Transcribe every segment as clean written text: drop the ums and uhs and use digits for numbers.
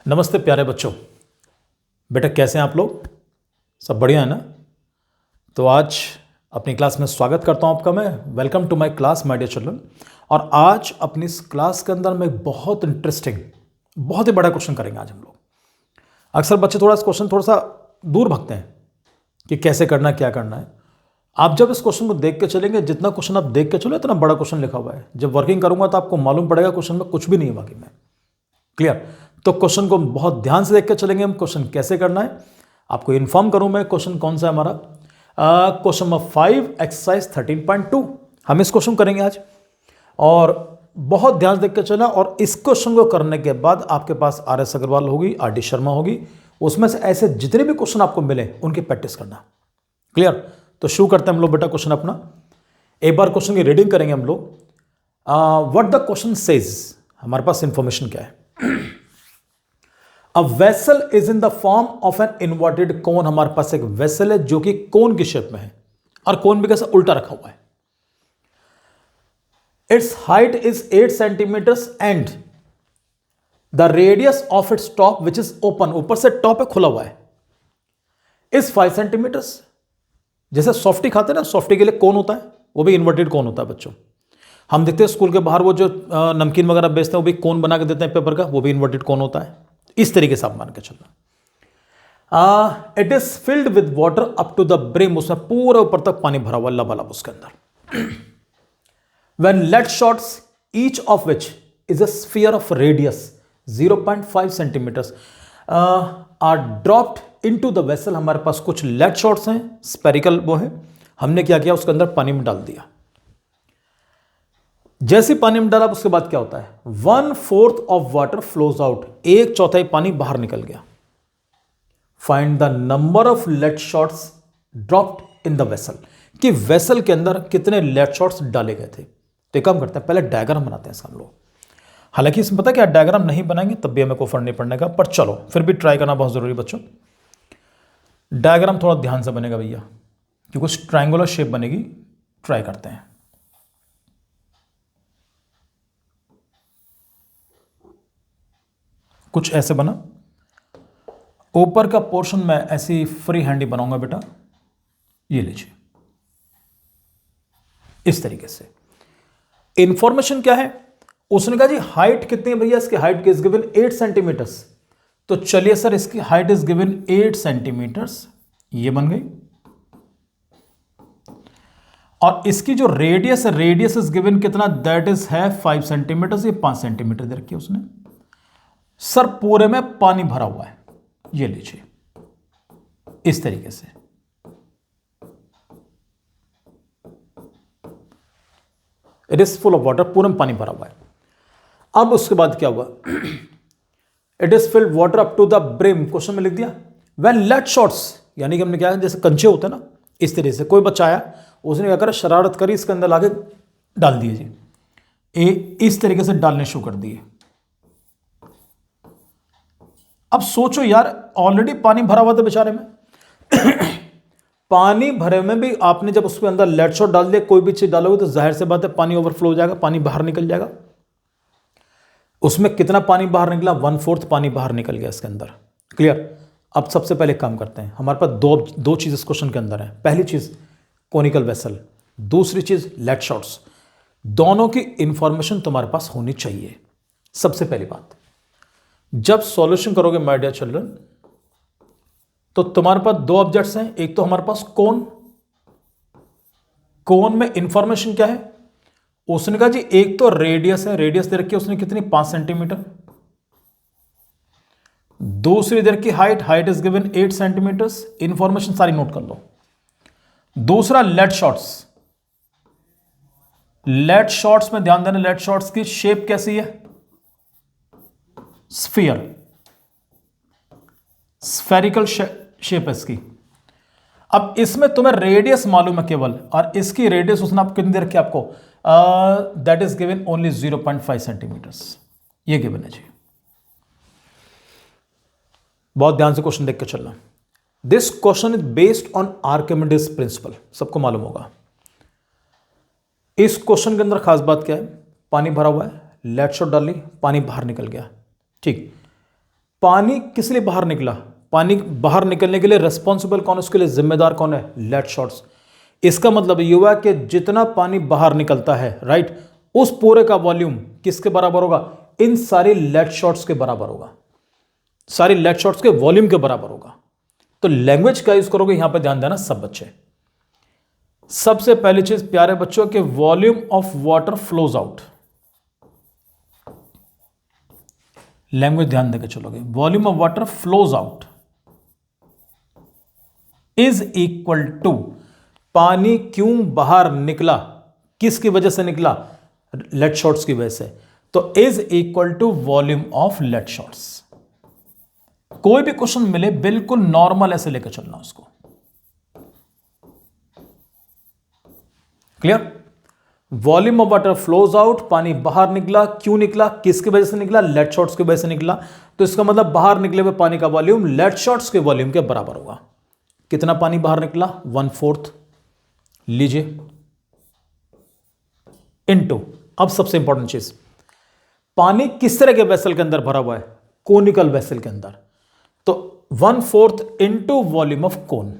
नमस्ते प्यारे बच्चों। बेटा कैसे हैं आप लोग? सब बढ़िया है ना? तो आज अपनी क्लास में स्वागत करता हूं आपका। मैं welcome to my class my dear children. और आज अपनी इस क्लास के अंदर में बहुत इंटरेस्टिंग, बहुत ही बड़ा क्वेश्चन करेंगे आज हम लोग। अक्सर बच्चे थोड़ा इस क्वेश्चन थोड़ा सा दूर भागते हैं कि कैसे करना है, क्या करना है। आप जब इस क्वेश्चन को देख के चलेंगे, जितना क्वेश्चन आप देख के चलो इतना बड़ा क्वेश्चन लिखा हुआ है। जब वर्किंग करूंगा तो आपको मालूम पड़ेगा क्वेश्चन में कुछ भी नहीं है बाकी में। क्लियर? तो क्वेश्चन को बहुत ध्यान से देख के चलेंगे हम। क्वेश्चन कैसे करना है आपको इन्फॉर्म करूं मैं। क्वेश्चन कौन सा है हमारा? क्वेश्चन नंबर 5 एक्सरसाइज 13.2 हम इस क्वेश्चन करेंगे आज। और बहुत ध्यान से देख के चलना। और इस क्वेश्चन को करने के बाद आपके पास RS अग्रवाल होगी, RD शर्मा होगी, उसमें से ऐसे जितने भी क्वेश्चन आपको मिले उनकी प्रैक्टिस करना। क्लियर? तो शुरू करते हैं हम लोग बेटा क्वेश्चन अपना। एक बार क्वेश्चन की रीडिंग करेंगे हम लोग। व्हाट द क्वेश्चन सेज, हमारे पास इंफॉर्मेशन क्या है। A vessel is in the form of an inverted cone। हमारे पास एक वेसल है जो कि कोन की शेप में है और कोन भी कैसा उल्टा रखा हुआ है। Its height is 8 centimeters and the radius of its top which is open, ऊपर से टॉप है खुला हुआ है, is 5 centimeters। जैसे सॉफ्टी खाते हैं ना, सॉफ्टी के लिए कोन होता है, वो भी इन्वर्टेड कोन होता है बच्चों। हम देखते हैं स्कूल के बाहर वो जो नमकीन वगैरह बेचते हैं वो भी कोन बना के देते हैं पेपर का, वो भी इन्वर्टेड कोन होता है। इस तरीके से आप मान के चलना। It is filled with water up to the brim, उसमें पूरा ऊपर तक पानी भरा हुआ लबालब उसके अंदर। When lead shots each of which is a sphere of radius 0.5 centimetres are dropped into the vessel. हमारे पास कुछ लेड शॉट्स हैं, स्पेरिकल वो है, हमने क्या किया उसके अंदर पानी में डाल दिया। जैसे पानी में डाला उसके बाद क्या होता है, 1/4 ऑफ वाटर फ्लोज आउट, 1/4 पानी बाहर निकल गया। Find the number of lead shots dropped in the vessel, कि वेसल के अंदर कितने लेड शॉट्स डाले गए थे। तो एक काम करते हैं, पहले डायग्राम बनाते हैं इसका हम लोग। हालांकि इसमें पता है क्या, डायग्राम नहीं बनाएंगे तब भी हमें को फर्क नहीं पड़ने का, पर चलो फिर भी ट्राई करना बहुत जरूरी बच्चों। डायग्राम थोड़ा ध्यान से बनेगा भैया, क्योंकि कुछ ट्राइंगुलर शेप बनेगी। ट्राई करते हैं। कुछ ऐसे बना, ऊपर का पोर्शन में ऐसी फ्री हैंड ही बनाऊंगा बेटा, ये लीजिए इस तरीके से। इंफॉर्मेशन क्या है, उसने कहा जी हाइट कितनी है भैया, इसकी हाइट इज गिवन 8 सेंटीमीटर्स। तो चलिए सर इसकी हाइट इज गिवन 8 सेंटीमीटर्स, ये बन गई। और इसकी जो रेडियस है, रेडियस इज गिवन कितना, दैट इज है 5 सेंटीमीटर, ये 5 सेंटीमीटर दे रखी है उसने। सर पूरे में पानी भरा हुआ है, ये लीजिए इस तरीके से। It is full of water, पूरे में पानी भरा हुआ है। अब उसके बाद क्या हुआ, it is filled water up to the brim, question में लिख दिया। व्हेन लेड शॉट्स, यानी कि हमने क्या, जैसे कंचे होते हैं ना, इस तरीके से कोई बच्चा आया, उसने क्या करा, शरारत करी, इसके अंदर लाके डाल दिए जी, इस तरीके से डालने शुरू कर दिए। अब सोचो यार, ऑलरेडी पानी भरा हुआ था बेचारे में पानी भरे में भी आपने जब उसके अंदर लेड शॉट डाल दिया, कोई भी चीज डालोगे तो जाहिर से बात है पानी ओवरफ्लो हो जाएगा, पानी बाहर निकल जाएगा। उसमें कितना पानी बाहर निकला, 1/4 पानी बाहर निकल गया इसके अंदर। क्लियर? अब सबसे पहले काम करते हैं, हमारे पास दो चीज इस क्वेश्चन के अंदर है। पहली चीज कोनिकल वेसल, दूसरी चीज लेड शॉट्स। दोनों की इंफॉर्मेशन तुम्हारे पास होनी चाहिए। सबसे पहली बात, जब सॉल्यूशन करोगे माय डियर चिल्ड्रन, तो तुम्हारे पास दो ऑब्जेक्ट्स हैं। एक तो हमारे पास कोन, कोन में इंफॉर्मेशन क्या है, उसने कहा जी एक तो रेडियस है, रेडियस दे रखी है उसने कितनी, 5 सेंटीमीटर। दूसरी दे रखी height, height is given 8 centimetres. Information सारी नोट कर लो। दूसरा लेड शॉट्स, लेड शॉट्स में ध्यान देना, लेड शॉट्स की शेप कैसी है, स्फीयर, स्फेरिकल शेप है इसकी। अब इसमें तुम्हें रेडियस मालूम है केवल, और इसकी रेडियस उसने आप कितनी दे रखी है आपको, that is given only 0.5 centimetres, ये गिवन है जी। बहुत ध्यान से क्वेश्चन देख के चलना। This question is based on Archimedes principle, सबको मालूम होगा। इस क्वेश्चन के अंदर खास बात क्या है, पानी भरा हुआ है, लेड शॉट डाल ली, पानी बाहर निकल गया, ठीक। पानी किस लिए बाहर निकला, पानी बाहर निकलने के लिए रेस्पॉन्सिबल कौन है, उसके लिए जिम्मेदार कौन है, लेट शॉट्स। इसका मतलब ये हुआ कि जितना पानी बाहर निकलता है, राइट, उस पूरे का वॉल्यूम किसके बराबर होगा, इन सारी लेट शॉट्स के बराबर होगा, सारी लेट शॉट्स के वॉल्यूम के बराबर होगा। तो लैंग्वेज का यूज करोगे, यहां पर ध्यान देना सब बच्चे। सबसे पहली चीज प्यारे बच्चों के volume of water flows out, language ध्यान देकर चलोगे, volume of water flows out is equal to पानी क्यों बाहर निकला, किसकी वजह से निकला, लेट शॉट्स की वजह से, तो is equal to volume of lead shots. कोई भी क्वेश्चन मिले बिल्कुल नॉर्मल ऐसे लेकर चलना उसको, clear. Volume of water flows out, पानी बाहर निकला, क्यों निकला, किसकी वजह से निकला, लेट शॉट्स की वजह से निकला। तो इसका मतलब बाहर निकले हुए पानी का वॉल्यूम लेट शॉट्स के वॉल्यूम के बराबर होगा। कितना पानी बाहर निकला, 1/4 लीजिए इनटू, अब सबसे इंपॉर्टेंट चीज, पानी किस तरह के वेसल के अंदर भरा हुआ है, कोनिकल वेसल के अंदर, तो 1/4 into volume of cone,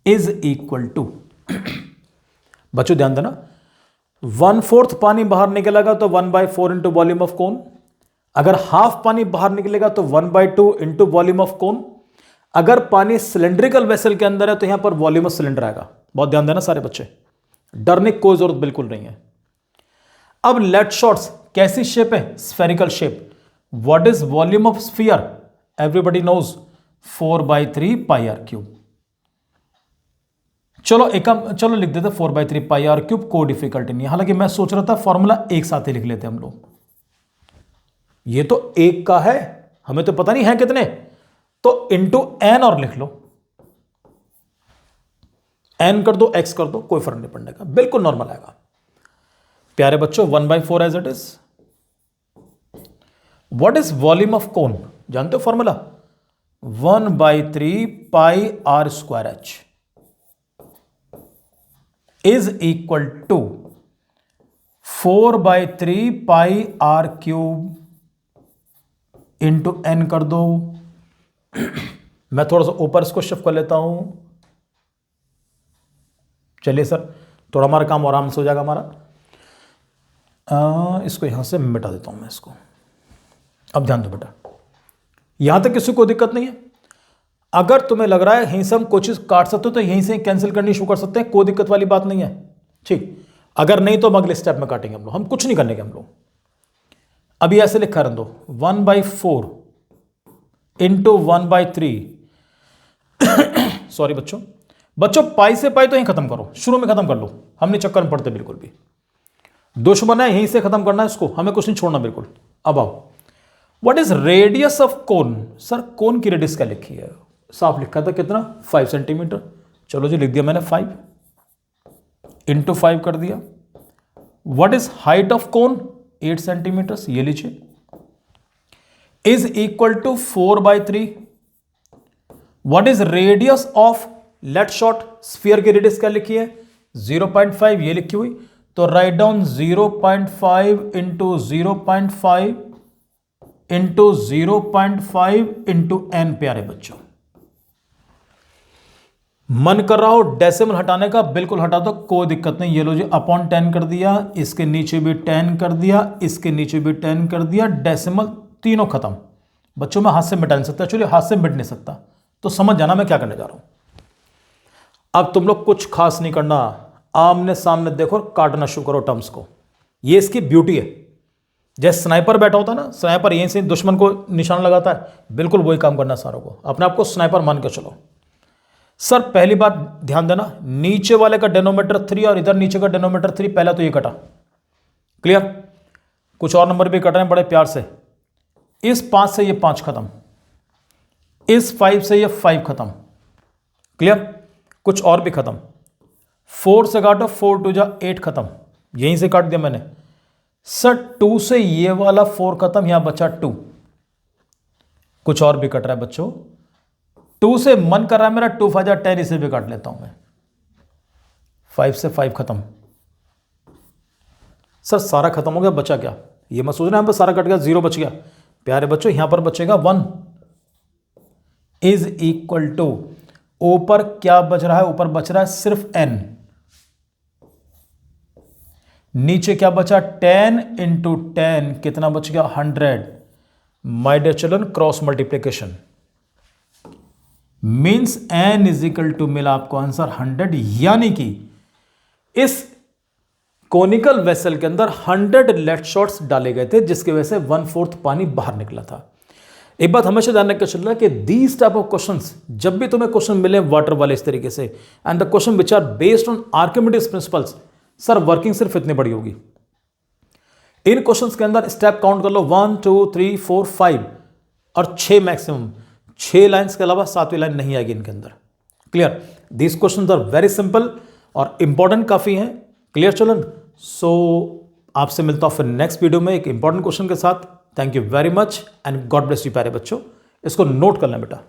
is equal to, बच्चों ध्यान देना, 1/4 पानी बाहर निकलेगा तो 1/4 इंटू वॉल्यूम ऑफ कोन, अगर हाफ पानी बाहर निकलेगा तो 1/2 इंटू वॉल्यूम ऑफ कोन, अगर पानी सिलेंड्रिकल वेसल के अंदर है तो यहां पर वॉल्यूम ऑफ सिलेंडर आएगा। बहुत ध्यान देना सारे बच्चे, डरने की कोई जरूरत बिल्कुल नहीं है। अब लेट शॉट्स कैसी शेप है, spherical shape. What is volume of sphere, everybody knows 4/3 pi r cube. चलो लिख देते 4/3 पाई आर क्यूब, कोई डिफिकल्टी नहीं। हालांकि मैं सोच रहा था फॉर्मूला एक साथ ही लिख लेते हम लोग, ये तो एक का है, हमें तो पता नहीं है कितने, तो इंटू एन और लिख लो, एन कर दो, एक्स कर दो, कोई फर्क नहीं पड़ने का, बिल्कुल नॉर्मल आएगा। प्यारे बच्चों 1/4 as it is. What is volume of cone, जानते हो formula, 1/3 pi r square h is equal to 4/3 pi r cube into n कर दो। मैं थोड़ा सा ऊपर इसको शिफ्ट कर लेता हूं, चलिए सर, थोड़ा हमारा काम आराम से हो जाएगा हमारा। इसको यहां से मिटा देता हूं मैं इसको। अब ध्यान दो बेटा, यहां तक किसी को दिक्कत नहीं है। अगर तुम्हें लग रहा है यहीं से हम कोई चीज काट सकते हो तो यहीं से कैंसिल करनी शुरू कर सकते हैं, कोई दिक्कत वाली बात नहीं है, ठीक। अगर नहीं तो हम अगले स्टेप में काटेंगे हम लोग, हम कुछ नहीं करने के हम लोग। अभी ऐसे लिखा रहने दो, 1/4 इंटू 1/3 सॉरी बच्चों पाई से पाई तो यहीं खत्म करो, शुरू में खत्म कर लो, हम नहीं चक्कर में पड़ते बिल्कुल भी। दुश्मन है यहीं से खत्म करना है इसको, हमें कुछ नहीं छोड़ना बिल्कुल। अब आओ, what is radius of cone, sir cone की रेडियस क्या लिखी है, साफ लिखा था कितना, 5 सेंटीमीटर। चलो जी लिख दिया मैंने 5 इंटू 5 कर दिया। What is height of cone, 8 centimetre, ये लीजिए, is equal to 4/3। What is radius of lead shot, sphere की रेडियस क्या लिखी है, 0.5, ये लिखी हुई, तो right down 0.5 into 0.5 into 0.5 into n. प्यारे बच्चों मन कर रहा हो डेसिमल हटाने का, बिल्कुल हटा दो, कोई दिक्कत नहीं। ये लो जी अपॉन 10 कर दिया, इसके नीचे भी 10 कर दिया, इसके नीचे भी 10 कर दिया, डेसिमल तीनों खत्म। बच्चों मैं हाथ से मिटा नहीं सकता, एक्चुअली हाथ से मिट नहीं सकता, तो समझ जाना मैं क्या करने जा रहा हूं। अब तुम लोग कुछ खास नहीं करना, आमने सामने देखो, काटना शुरू करो टर्म्स को, ये इसकी ब्यूटी है। जैसे स्नाइपर बैठा होता है ना, स्नाइपर यहीं से दुश्मन को निशाना लगाता है, बिल्कुल वही काम करना सारों को, अपने आप को स्नाइपर मान के चलो। सर पहली बात ध्यान देना, नीचे वाले का डेनोमीटर 3 और इधर नीचे का डेनोमीटर 3, पहला तो ये कटा, क्लियर। कुछ और नंबर भी कट रहे हैं बड़े प्यार से, इस 5 से ये 5 खत्म, इस 5 से ये 5 खत्म, क्लियर। कुछ और भी खत्म, 4 से काटो, 4 2 जा 8 खत्म, यहीं से काट दिया मैंने। सर 2 से ये वाला 4 खत्म, यहां बचा 2। कुछ और भी कट रहा है बच्चों, 2 से मन कर रहा है मेरा 2 5 जा 10, इसे भी काट लेता हूं मैं। 5 से 5 खत्म, सर सारा खत्म हो गया, बचा क्या? ये मत सोचना यहाँ पर सारा कट गया, 0 बच गया। प्यारे बच्चों यहां पर बचेगा 1 इज इक्वल टू, ऊपर क्या बच रहा है? ऊपर बच रहा है सिर्फ n, नीचे क्या बचा? 10 इंटू 10 कितना बच गया? 100। My dear children, cross multiplication means n is equal to, मिला आपको आंसर 100, यानी कि इस कोनिकल वेसल के अंदर 100 लेड शॉट्स डाले गए थे, जिसकी वजह से 1/4 पानी बाहर निकला था। एक बात हमेशा ध्यान रखकर चल रहा है कि दीज टाइप ऑफ क्वेश्चंस, जब भी तुम्हें क्वेश्चन मिले वाटर वाले इस तरीके से, and the question which are based on Archimedes principles, sir working सिर्फ इतनी बड़ी होगी। इन क्वेश्चंस के अंदर स्टेप काउंट कर लो, 1 2 3 4 5 और 6 मैक्सिमम, 6 लाइन्स के अलावा 7वीं लाइन नहीं आएगी इनके अंदर। Clear? These questions are very simple और इंपॉर्टेंट काफी हैं। Clear children? सो आपसे मिलता हूं फिर नेक्स्ट वीडियो में एक इंपॉर्टेंट क्वेश्चन के साथ। Thank you very much and God bless you प्यारे बच्चों। इसको नोट कर लें बेटा।